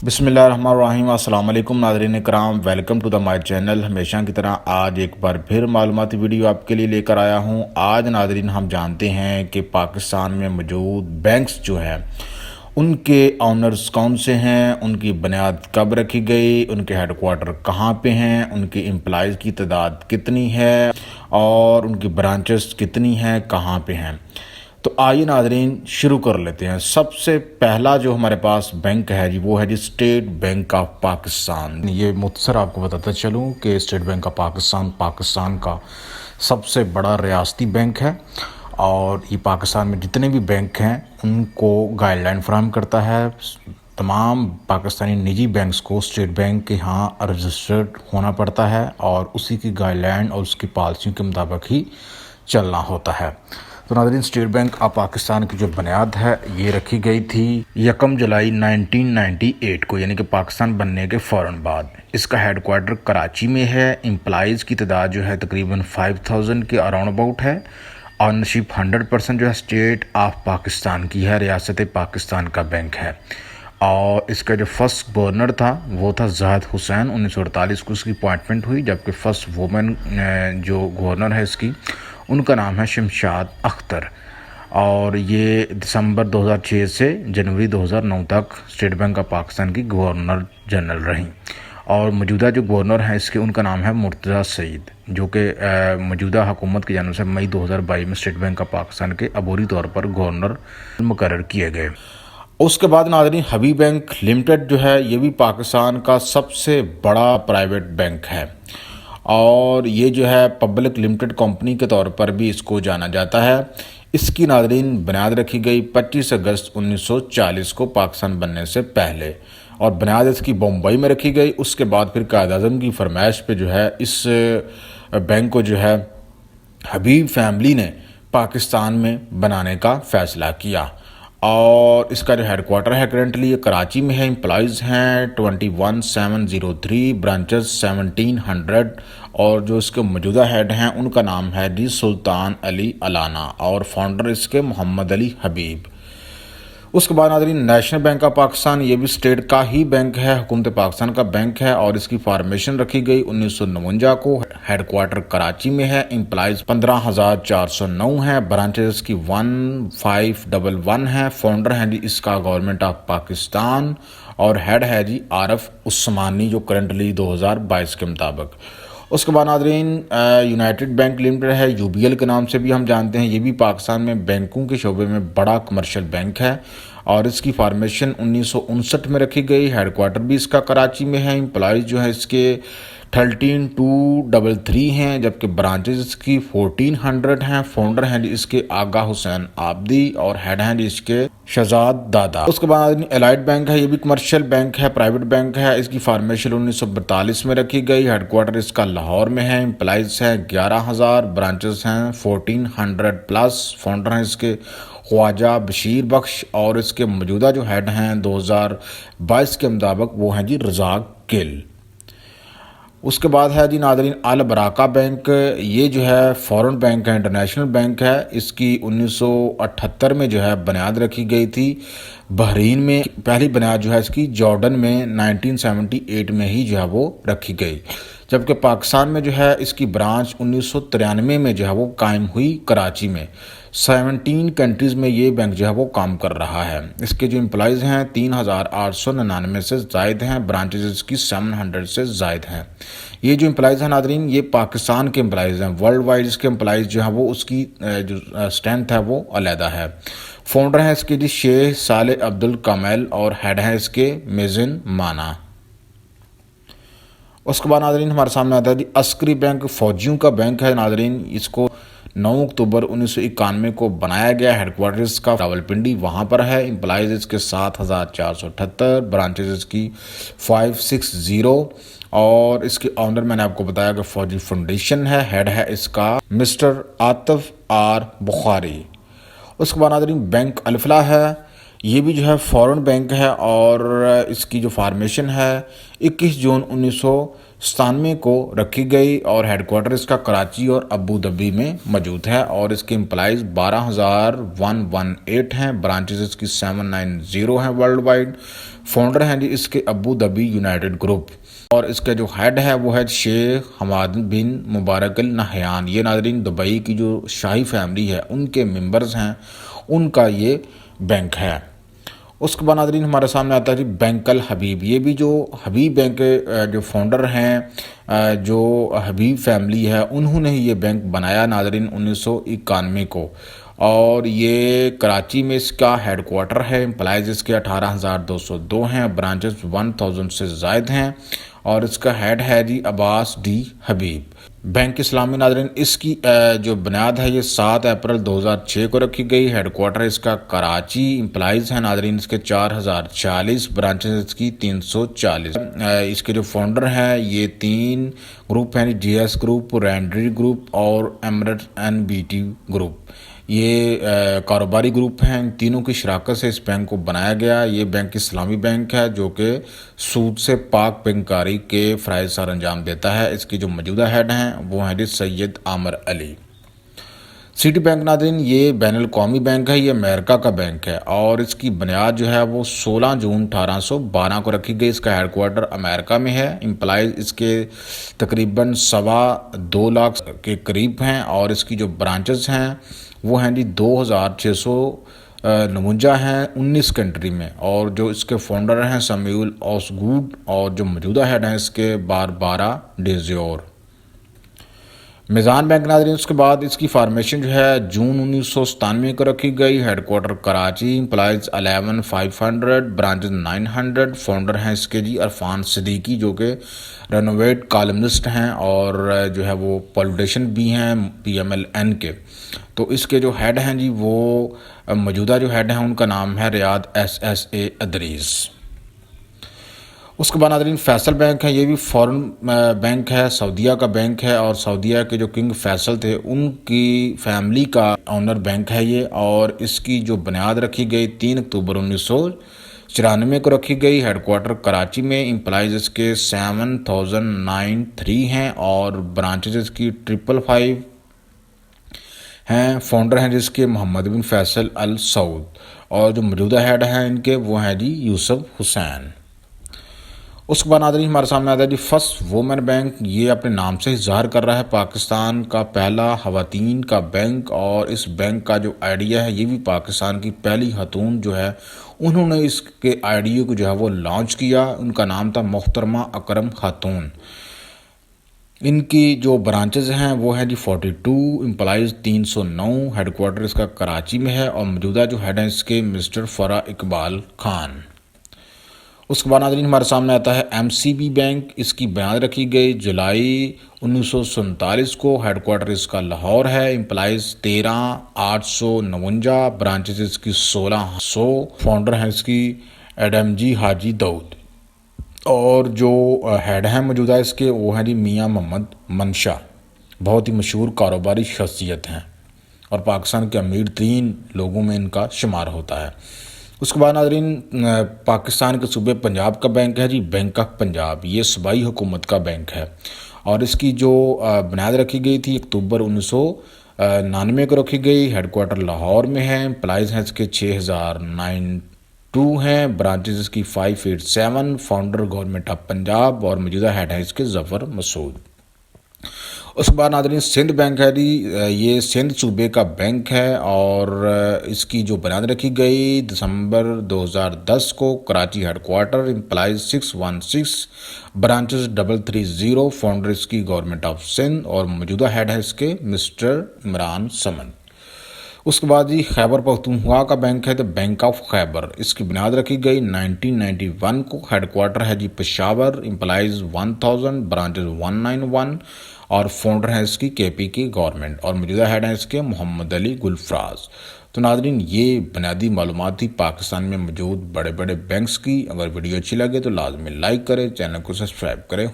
بسم اللہ الرحمن الرحیم۔ السلام علیکم ناظرین کرام، welcome to the my channel. ہمیشہ کی طرح آج ایک بار پھر معلوماتی ویڈیو آپ کے لیے لے کر آیا ہوں۔ آج ناظرین ہم جانتے ہیں کہ پاکستان میں موجود بینکس جو ہیں ان کے آنرز کون سے ہیں، ان کی بنیاد کب رکھی گئی، ان کے ہیڈ کوارٹر کہاں پہ ہیں، ان کے امپلائز کی تعداد کتنی ہے اور ان کی برانچز کتنی ہیں، کہاں پہ ہیں۔ تو آئیے ناظرین شروع کر لیتے ہیں۔ سب سے پہلا جو ہمارے پاس بینک ہے جی وہ ہے جی اسٹیٹ بینک آف پاکستان۔ یہ مختصر آپ کو بتاتا چلوں کہ اسٹیٹ بینک آف پاکستان کا سب سے بڑا ریاستی بینک ہے، اور یہ پاکستان میں جتنے بھی بینک ہیں ان کو گائیڈ لائن فراہم کرتا ہے۔ تمام پاکستانی نجی بینکس کو اسٹیٹ بینک کے ہاں رجسٹرڈ ہونا پڑتا ہے اور اسی کی گائیڈ لائن اور اس کی پالیسیوں کے مطابق ہی چلنا ہوتا ہے۔ تو ناظرین اسٹیٹ بینک آف پاکستان کی جو بنیاد ہے یہ رکھی گئی تھی 1 جولائی 1998 کو، یعنی کہ پاکستان بننے کے فوراً بعد۔ اس کا ہیڈ کوارٹر کراچی میں ہے۔ امپلائز کی تعداد جو ہے تقریباً 5000 کے اراؤنڈ اباؤٹ ہے۔ آنرشپ 100% جو ہے اسٹیٹ آف پاکستان کی ہے، ریاست پاکستان کا بینک ہے۔ اور اس کا جو فرسٹ گورنر تھا وہ تھا زاہد حسین۔ 1948 کو اس کی اپوائنٹمنٹ ہوئی، جبکہ فرسٹ وومن جو گورنر ہے اس کی، ان کا نام ہے شمشاد اختر، اور یہ دسمبر 2006 سے جنوری 2009 تک اسٹیٹ بینک آف پاکستان کی گورنر جنرل رہیں۔ اور موجودہ جو گورنر ہیں اس کے، ان کا نام ہے مرتضیٰ سعید، جو کہ موجودہ حکومت کی جانب سے مئی 2022 میں اسٹیٹ بینک آف پاکستان کے عبوری طور پر گورنر مقرر کیے گئے۔ اس کے بعد ناظرین حبیب بینک لمیٹڈ جو ہے یہ بھی پاکستان کا سب سے بڑا پرائیویٹ بینک ہے، اور یہ جو ہے پبلک لمیٹڈ کمپنی کے طور پر بھی اس کو جانا جاتا ہے۔ اس کی ناظرین بنیاد رکھی گئی 25 اگست 1940 کو، پاکستان بننے سے پہلے، اور بنیاد اس کی بمبئی میں رکھی گئی۔ اس کے بعد پھر قائد اعظم کی فرمائش پہ جو ہے اس بینک کو جو ہے حبیب فیملی نے پاکستان میں بنانے کا فیصلہ کیا، اور اس کا جو ہیڈ کوارٹر ہے کرنٹلی یہ کراچی میں ہے۔ امپلائز ہیں 21703، برانچز 1700، اور جو اس کے موجودہ ہیڈ ہیں ان کا نام ہے جی سلطان علی علانہ، اور فاؤنڈر اس کے محمد علی حبیب۔ اس کے بعد ناظرین نیشنل بینک آف پاکستان، یہ بھی اسٹیٹ کا ہی بینک ہے، حکومت پاکستان کا بینک ہے، اور اس کی فارمیشن رکھی گئی 1949 کو۔ ہیڈ کوارٹر کراچی میں ہے۔ امپلائز 15409 ہیں، برانچز کی 1511 ہیں۔ فاؤنڈر ہیں جی اس کا گورنمنٹ آف پاکستان، اور ہیڈ ہے جی عارف عثمانی، جو کرنٹلی 2022 کے مطابق۔ اس کے بعد ناظرین یونائٹڈ بینک لمیٹڈ ہے، UBL کے نام سے بھی ہم جانتے ہیں۔ یہ بھی پاکستان میں بینکوں کے شعبے میں بڑا کمرشل بینک ہے، اور اس کی فارمیشن 1959 میں رکھی گئی۔ ہیڈ کوارٹر بھی اس کا کراچی میں ہے۔ امپلائز جو ہے اس کے 13233 ہیں، جبکہ برانچز اس کی 1400 ہیں۔ فاؤنڈر ہیں جی اس کے آغا حسین آبدی، اور ہیڈ ہیں جی اس کے شہزاد دادا۔ اس کے بعد الائٹ بینک ہے، یہ بھی کمرشل بینک ہے، پرائیویٹ بینک ہے۔ اس کی فارمیشن 1942 میں رکھی گئی۔ ہیڈ کوارٹر اس کا لاہور میں ہے۔ امپلائز ہیں 11000، برانچز ہیں 1400 پلس۔ فاؤنڈر ہیں اس کے خواجہ بشیر بخش، اور اس کے موجودہ جو ہیڈ ہیں 2022 کے مطابق وہ ہیں جی رزاق گل۔ اس کے بعد ہے جی ناظرین البرکہ بینک، یہ جو ہے فورن بینک ہے، انٹرنیشنل بینک ہے۔ اس کی 1978 میں جو ہے بنیاد رکھی گئی تھی بحرین میں۔ پہلی بنیاد جو ہے اس کی جارڈن میں 1978 میں ہی جو ہے وہ رکھی گئی، جبکہ پاکستان میں جو ہے اس کی برانچ 1993 میں جو ہے وہ قائم ہوئی کراچی میں۔ 17 کنٹریز میں یہ بینک جو ہے وہ کام کر رہا ہے۔ اس کے جو امپلائز ہیں 3899 سے زائد ہیں، برانچز اس کی 700 سے زائد ہیں۔ یہ جو امپلائز ہیں ناظرین یہ پاکستان کے امپلائز ہیں، ورلڈ وائڈ اس کے امپلائز جو ہیں وہ اس کی جو اسٹرینتھ ہے وہ علیحدہ ہے۔ فاؤنڈر ہیں اس کے جی شیخ صالح عبد الکامل، اور ہیڈ ہیں اس کے میزن مانا۔ اس کے بعد ناظرین ہمارے سامنے آتا ہے جی عسکری بینک، فوجیوں کا بینک ہے ناظرین۔ اس کو 9 اکتوبر 1991 کو بنایا گیا۔ ہیڈ کوارٹر اس کا راولپنڈی وہاں پر ہے۔ امپلائز اس کے 7478، برانچز اس کی 560، اور اس کے آنر میں نے آپ کو بتایا کہ فوجی فاؤنڈیشن ہے۔ ہیڈ ہے اس کا مسٹر عاطف آر بخاری۔ اس کے بعد ناظرین بینک الفلاح ہے، یہ بھی جو ہے فورن بینک ہے، اور اس کی جو فارمیشن ہے 21 جون 1997 کو رکھی گئی، اور ہیڈ کوارٹر اس کا کراچی اور ابوظہبی میں موجود ہے، اور اس کے امپلائز 12118 ہیں، برانچز اس کی 790 ہیں ورلڈ وائڈ۔ فاؤنڈر ہیں جی اس کے ابو دھابی یونائٹڈ گروپ، اور اس کا جو ہیڈ ہے وہ ہے شیخ حماد بن مبارک النہیان۔ یہ ناظرین دبئی کی جو شاہی فیملی ہے ان کے ممبرز ہیں، ان کا یہ بینک ہے۔ اس کے بعد ناظرین ہمارے سامنے آتا ہے جی بینک الحبیب۔ یہ بھی جو حبیب بینک کے جو فاؤنڈر ہیں، جو حبیب فیملی ہے، انہوں نے ہی یہ بینک بنایا ناظرین 1991 کو، اور یہ کراچی میں اس کا ہیڈ کوارٹر ہے۔ امپلائز اس کے 18,202 ہیں، برانچز 1000 سے زائد ہیں، اور اس کا ہیڈ ہے جی عباس ڈی حبیب۔ بینک اسلامی ناظرین اس کی جو بنیاد ہے یہ 7 اپریل 2006 کو رکھی گئی۔ ہیڈ کوارٹر اس کا کراچی، امپلائز ہیں ناظرین اس کے 4040، برانچز اس کی 340۔ اس کے جو فاؤنڈر ہیں یہ 3 گروپ ہیں، جی ایس گروپ، رینڈری گروپ اور ایمریٹ این بی ٹی گروپ۔ یہ کاروباری گروپ ہیں، ان تینوں کی شراکت سے اس بینک کو بنایا گیا۔ یہ بینک اسلامی بینک ہے جو کہ سود سے پاک بینکاری کے فرائض سر انجام دیتا ہے۔ اس کی جو موجودہ ہیڈ ہیں وہ ہیں جی سید عامر علی۔ سٹی بینک ناظرین یہ بین الاقوامی بینک ہے، یہ امریکہ کا بینک ہے، اور اس کی بنیاد جو ہے وہ 16 جون 1812 کو رکھی گئی۔ اس کا ہیڈ کوارٹر امریکہ میں ہے۔ امپلائز اس کے تقریباً 2.25 لاکھ کے قریب ہیں، اور اس کی جو برانچز ہیں وہ ہیں جی 2649 ہیں 19 کنٹری میں، اور جو اس کے فاؤنڈر ہیں سمیول اوسگوڈ، اور جو موجودہ ہیڈ ہیں اس کے باربارا ڈیزیور۔ میزان بینک ناظرین اس کے بعد اس کی فارمیشن جو ہے جون 1997 کو رکھی گئی۔ Headquarter Karachi, employees 11500، branches 900، founder ہیں اس کے جی عرفان صدیقی جو کہ رینوویٹ کالمنسٹ ہیں، اور جو ہے وہ پولیٹیشین بھی ہیں PMLN کے۔ تو اس کے جو ہیڈ ہیں جی وہ موجودہ جو ہیڈ ہیں ان کا نام ہے ریاض SSA ادریس۔ اس کے بعد ناظرین فیصل بینک ہے، یہ بھی فورن بینک ہے، سعودیہ کا بینک ہے، اور سعودیہ کے جو کنگ فیصل تھے ان کی فیملی کا اونر بینک ہے یہ، اور اس کی جو بنیاد رکھی گئی 3 اکتوبر 1994 کو رکھی گئی۔ ہیڈ کوارٹر کراچی میں، امپلائز اس کے 7093 ہیں، اور برانچز اس کی 555 ہیں، فاؤنڈر ہیں جس کے محمد بن فیصل ال سعود، اور جو موجودہ ہیڈ ہیں ان کے وہ ہیں جی یوسف حسین۔ اس کے بعد ناظرین ہمارے سامنے آتا ہے جی فرسٹ وومن بینک۔ یہ اپنے نام سے ظاہر کر رہا ہے پاکستان کا پہلا خواتین کا بینک، اور اس بینک کا جو آئیڈیا ہے یہ بھی پاکستان کی پہلی خاتون جو ہے انہوں نے اس کے آئیڈیا کو جو ہے وہ لانچ کیا۔ ان کا نام تھا محترمہ اکرم خاتون۔ ان کی جو برانچز ہیں وہ ہیں جی 42، امپلائز 309، ہیڈ کوارٹر اس کا کراچی میں ہے، اور موجودہ جو ہیڈ ہیں اس کے مسٹر فرا اقبال خان۔ اس کے بعد ناظرین ہمارے سامنے آتا ہے MCB بینک۔ اس کی بنیاد رکھی گئی جولائی 1947 کو، ہیڈ کوارٹر اس کا لاہور ہے، امپلائز 13849، برانچز اس کی 1600، فاؤنڈر ہیں اس کی ایڈم جی حاجی داؤد، اور جو ہیڈ ہیں موجودہ اس کے وہ ہیں جی میاں محمد منشا، بہت ہی مشہور کاروباری شخصیت ہیں، اور پاکستان کے امیر ترین لوگوں میں ان کا شمار ہوتا ہے۔ اس کے بعد ناظرین پاکستان کے صوبے پنجاب کا بینک ہے جی بینک آف پنجاب۔ یہ صوبائی حکومت کا بینک ہے، اور اس کی جو بنیاد رکھی گئی تھی اکتوبر 1999 کو رکھی گئی۔ ہیڈ کوارٹر لاہور میں ہے، امپلائز ہیں اس کے 6092 ہیں، برانچز اس کی 587، فاؤنڈر گورنمنٹ آف پنجاب، اور موجودہ ہیڈ ہے اس کے ظفر مسعود۔ اس کے بعد ناظرین سندھ بینک ہے جی، یہ سندھ صوبے کا بینک ہے، اور اس کی جو بنیاد رکھی گئی دسمبر 2010 کو، Karachi headquarter, employees 616، branches 330، founder اس کی گورنمنٹ آف سندھ، اور موجودہ ہیڈ ہے اس کے مسٹر عمران سمن۔ اس کے بعد جی خیبر پختونخوا کا بینک ہے تو بینک آف خیبر۔ اس کی بنیاد رکھی گئی 1991 کو، ہیڈ کوارٹر ہے جی پشاور، امپلائز 1000، برانچز 191، اور فاؤنڈر ہے اس کی KP کی گورنمنٹ، اور موجودہ ہیڈ ہیں اس کے محمد علی گلفراز۔ تو ناظرین یہ بنیادی معلومات تھی پاکستان میں موجود بڑے بڑے بینکس کی۔ اگر ویڈیو اچھی لگے تو لازمی لائک کریں، چینل کو سبسکرائب کریں۔